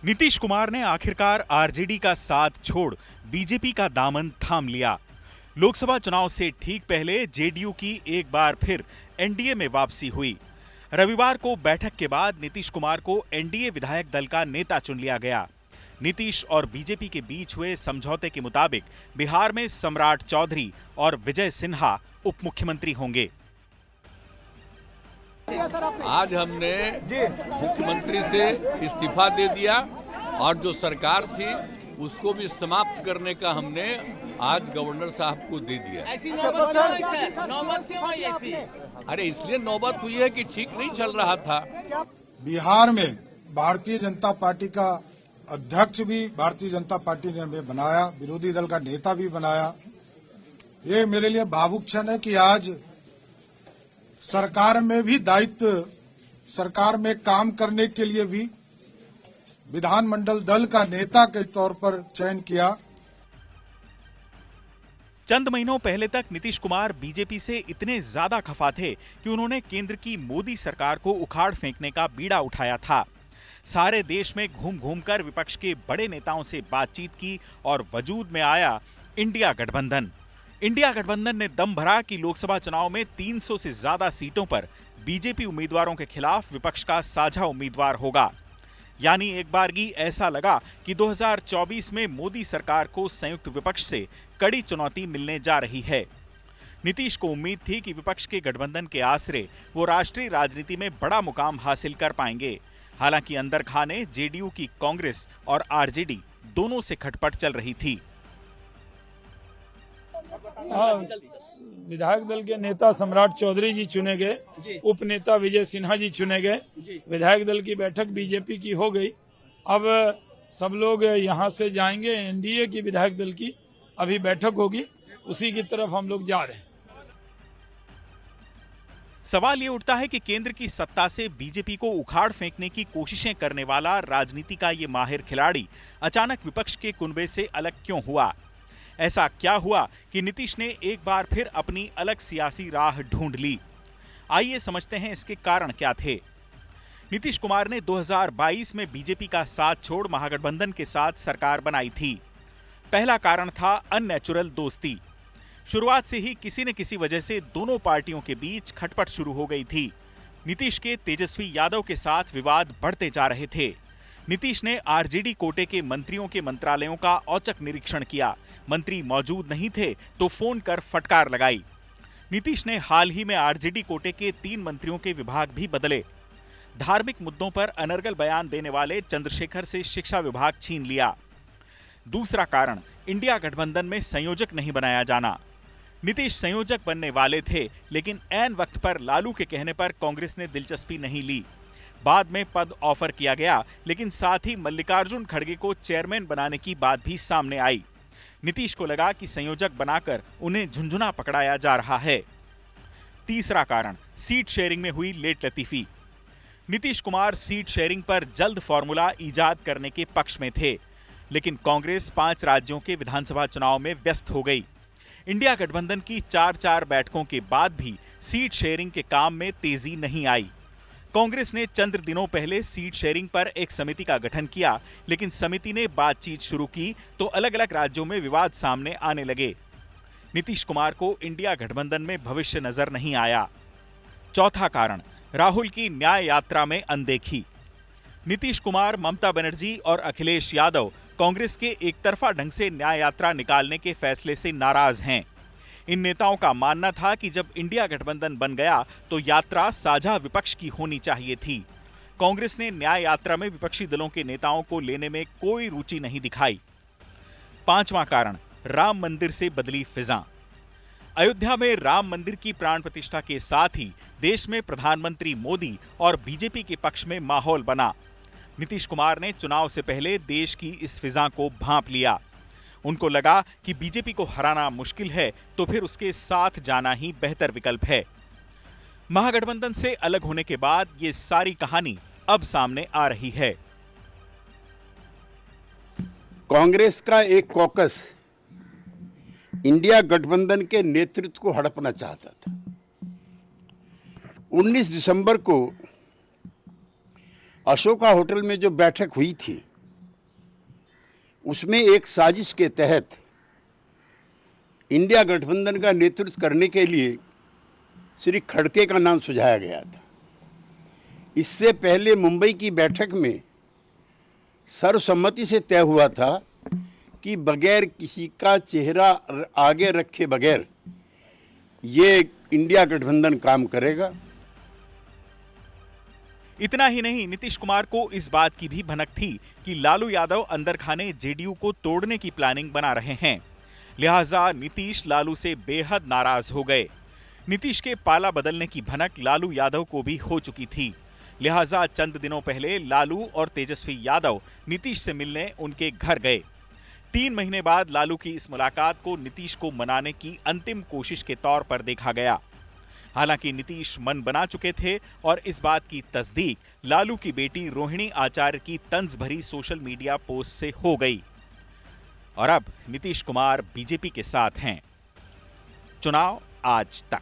नीतीश कुमार ने आखिरकार आरजेडी का साथ छोड़ बीजेपी का दामन थाम लिया। लोकसभा चुनाव से ठीक पहले जेडीयू की एक बार फिर एनडीए में वापसी हुई। रविवार को बैठक के बाद नीतीश कुमार को एनडीए विधायक दल का नेता चुन लिया गया। नीतीश और बीजेपी के बीच हुए समझौते के मुताबिक बिहार में सम्राट चौधरी और विजय सिन्हा उप मुख्यमंत्री होंगे। आज हमने मुख्यमंत्री से इस्तीफा दे दिया और जो सरकार थी उसको भी समाप्त करने का हमने आज गवर्नर साहब को दे दिया। ऐसी नौबत क्यों आई ऐसी? अरे इसलिए नौबत हुई है कि ठीक नहीं चल रहा था। बिहार में भारतीय जनता पार्टी का अध्यक्ष भी भारतीय जनता पार्टी ने हमें बनाया, विरोधी दल का नेता भी बनाया। ये मेरे लिए भावुक क्षण है कि आज सरकार में भी दायित्व, सरकार में काम करने के लिए भी विधानमंडल दल का नेता के तौर पर चयन किया। चंद महीनों पहले तक नीतीश कुमार बीजेपी से इतने ज्यादा खफा थे कि उन्होंने केंद्र की मोदी सरकार को उखाड़ फेंकने का बीड़ा उठाया था। सारे देश में घूम घूम कर विपक्ष के बड़े नेताओं से बातचीत की और वजूद में आया इंडिया गठबंधन। इंडिया गठबंधन ने दम भरा कि लोकसभा चुनाव में 300 से ज्यादा सीटों पर बीजेपी उम्मीदवारों के खिलाफ विपक्ष का साझा उम्मीदवार होगा। यानी एक बारगी ऐसा लगा कि 2024 में मोदी सरकार को संयुक्त विपक्ष से कड़ी चुनौती मिलने जा रही है। नीतीश को उम्मीद थी कि विपक्ष के गठबंधन के आसरे वो राष्ट्रीय राजनीति में बड़ा मुकाम हासिल कर पाएंगे। हालांकि अंदर खाने जेडीयू की कांग्रेस और आरजेडी दोनों से खटपट चल रही थी। विधायक दल के नेता सम्राट चौधरी जी चुने गए, उप नेता विजय सिन्हा जी चुने गए। विधायक दल की बैठक बीजेपी की हो गई। अब सब लोग यहां से जाएंगे, एनडीए की विधायक दल की अभी बैठक होगी, उसी की तरफ हम लोग जा रहे हैं। सवाल ये उठता है कि केंद्र की सत्ता से बीजेपी को उखाड़ फेंकने की कोशिशें करने वाला राजनीति का ये माहिर खिलाड़ी अचानक विपक्ष के कुनबे से अलग क्यों हुआ? ऐसा क्या हुआ कि नीतीश ने एक बार फिर अपनी अलग सियासी राह ढूंढ ली? आइए समझते हैं इसके कारण क्या थे। नीतीश कुमार ने 2022 में बीजेपी का साथ छोड़ महागठबंधन के साथ सरकार बनाई थी। पहला कारण था अननेचुरल दोस्ती। शुरुआत से ही किसी न किसी वजह से दोनों पार्टियों के बीच खटपट शुरू हो गई थी। नीतीश के तेजस्वी यादव के साथ विवाद बढ़ते जा रहे थे। नीतीश ने आरजेडी कोटे के मंत्रियों के मंत्रालयों का औचक निरीक्षण किया। मंत्री मौजूद नहीं थे तो फोन कर फटकार लगाई। नीतीश ने हाल ही में आरजेडी कोटे के 3 मंत्रियों के विभाग भी बदले। धार्मिक मुद्दों पर अनर्गल बयान देने वाले चंद्रशेखर से शिक्षा विभाग छीन लिया। दूसरा कारण इंडिया गठबंधन में संयोजक नहीं बनाया जाना। नीतीश संयोजक बनने वाले थे, लेकिन ऐन वक्त पर लालू के कहने पर कांग्रेस ने दिलचस्पी नहीं ली। बाद में पद ऑफर किया गया, लेकिन साथ ही मल्लिकार्जुन खड़गे को चेयरमैन बनाने की बात भी सामने आई। नीतीश को लगा कि संयोजक बनाकर उन्हें झुंझुना पकड़ाया जा रहा है। तीसरा कारण सीट शेयरिंग में हुई लेट लतीफी। नीतीश कुमार सीट शेयरिंग पर जल्द फॉर्मूला इजाद करने के पक्ष में थे, लेकिन कांग्रेस 5 राज्यों के विधानसभा चुनाव में व्यस्त हो गई। इंडिया गठबंधन की 4-4 बैठकों के बाद भी सीट शेयरिंग के काम में तेजी नहीं आई। कांग्रेस ने चंद दिनों पहले सीट शेयरिंग पर एक समिति का गठन किया, लेकिन समिति ने बातचीत शुरू की तो अलग अलग राज्यों में विवाद सामने आने लगे। नीतीश कुमार को इंडिया गठबंधन में भविष्य नजर नहीं आया। चौथा कारण राहुल की न्याय यात्रा में अनदेखी। नीतीश कुमार, ममता बनर्जी और अखिलेश यादव कांग्रेस के एक तरफा ढंग से न्याय यात्रा निकालने के फैसले से नाराज हैं। इन नेताओं का मानना था कि जब इंडिया गठबंधन बन गया तो यात्रा साझा विपक्ष की होनी चाहिए थी। कांग्रेस ने न्याय यात्रा में विपक्षी दलों के नेताओं को लेने में कोई रुचि नहीं दिखाई। पांचवां कारण राम मंदिर से बदली फिजा। अयोध्या में राम मंदिर की प्राण प्रतिष्ठा के साथ ही देश में प्रधानमंत्री मोदी और बीजेपी के पक्ष में माहौल बना। नीतीश कुमार ने चुनाव से पहले देश की इस फिजा को भांप लिया। उनको लगा कि बीजेपी को हराना मुश्किल है तो फिर उसके साथ जाना ही बेहतर विकल्प है। महागठबंधन से अलग होने के बाद ये सारी कहानी अब सामने आ रही है। कांग्रेस का एक कॉकस इंडिया गठबंधन के नेतृत्व को हड़पना चाहता था। 19 दिसंबर को अशोका होटल में जो बैठक हुई थी उसमें एक साजिश के तहत इंडिया गठबंधन का नेतृत्व करने के लिए श्री खड़गे का नाम सुझाया गया था। इससे पहले मुंबई की बैठक में सर्वसम्मति से तय हुआ था कि बगैर किसी का चेहरा आगे रखे बगैर ये इंडिया गठबंधन काम करेगा। इतना ही नहीं, नीतीश कुमार को इस बात की भी भनक थी कि लालू यादव अंदर खाने जेडीयू को तोड़ने की प्लानिंग बना रहे हैं। लिहाजा नीतीश लालू से बेहद नाराज हो गए। नीतीश के पाला बदलने की भनक लालू यादव को भी हो चुकी थी। लिहाजा चंद दिनों पहले लालू और तेजस्वी यादव नीतीश से मिलने उनके घर गए। 3 महीने बाद लालू की इस मुलाकात को नीतीश को मनाने की अंतिम कोशिश के तौर पर देखा गया। हालांकि नीतीश मन बना चुके थे और इस बात की तस्दीक लालू की बेटी रोहिणी आचार्य की तंज भरी सोशल मीडिया पोस्ट से हो गई। और अब नीतीश कुमार बीजेपी के साथ हैं। चुनाव आज तक।